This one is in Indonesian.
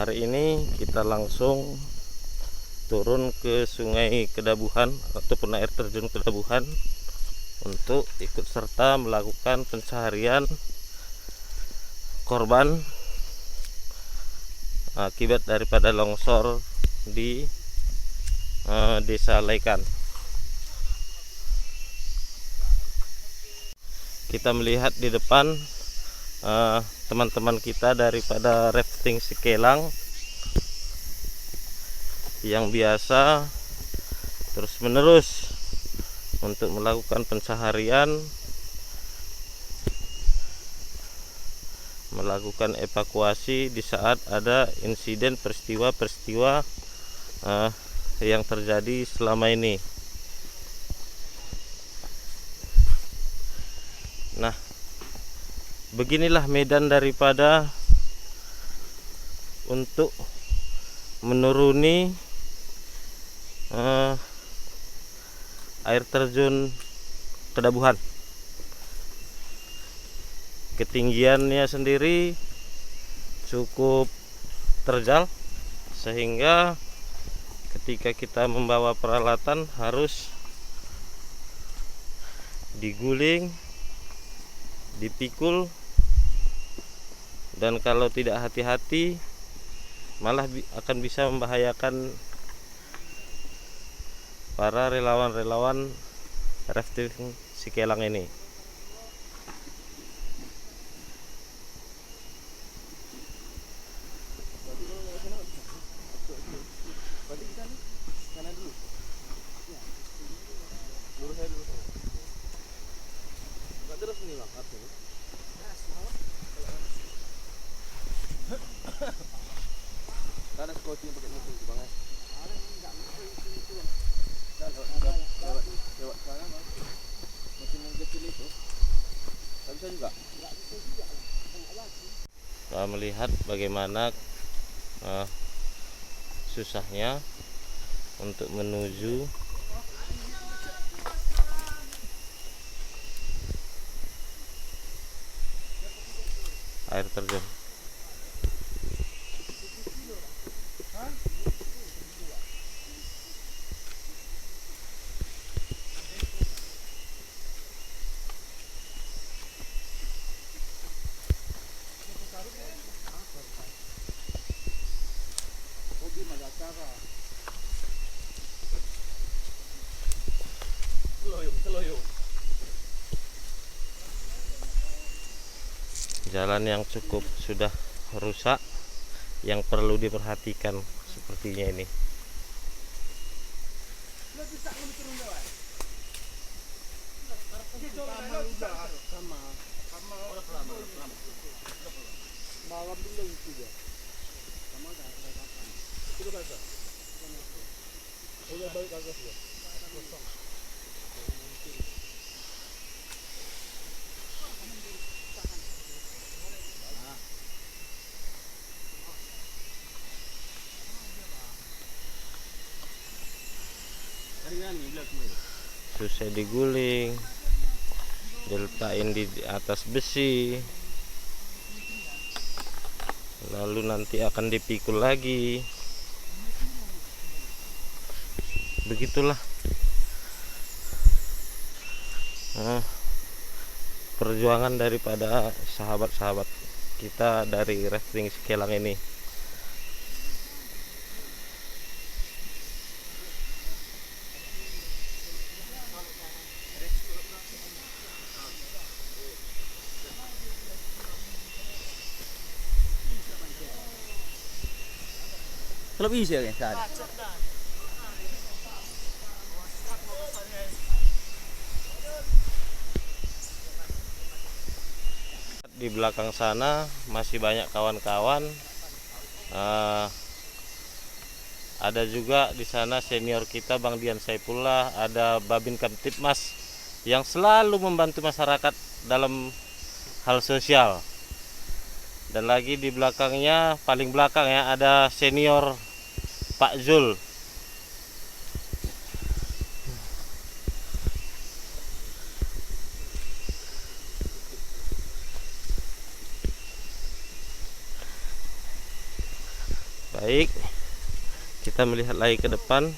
Hari ini kita langsung turun ke Sungai Kedabuhan ataupun air terjun Kedabuhan untuk ikut serta melakukan pencarian korban akibat daripada longsor di Desa Laikan. Kita melihat di depan teman-teman kita daripada rafting Sikelang yang biasa terus menerus untuk melakukan pencaharian, melakukan evakuasi di saat ada insiden peristiwa-peristiwa yang terjadi selama ini. Nah, beginilah medan daripada untuk menuruni air terjun Kedabuhan. Ketinggiannya sendiri cukup terjal, sehingga ketika kita membawa peralatan harus diguling, dipikul, dan kalau tidak hati-hati malah akan bisa membahayakan para relawan-relawan rafting Sikelang ini. Melihat bagaimana susahnya untuk menuju air terjun. Jalan yang cukup sudah rusak, yang perlu diperhatikan sepertinya ini. Susah diguling, diletakin di atas besi, lalu nanti akan dipikul lagi. Begitulah perjuangan daripada sahabat-sahabat kita dari rafting Sikelang ini. Kalau bisa kan? Di belakang sana masih banyak kawan-kawan. Ada juga di sana senior kita Bang Dian Saipullah, ada Babin Kamtipmas yang selalu membantu masyarakat dalam hal sosial. Dan lagi di belakangnya, paling belakang ya, ada senior Pak Zul. Baik, kita melihat lagi ke depan.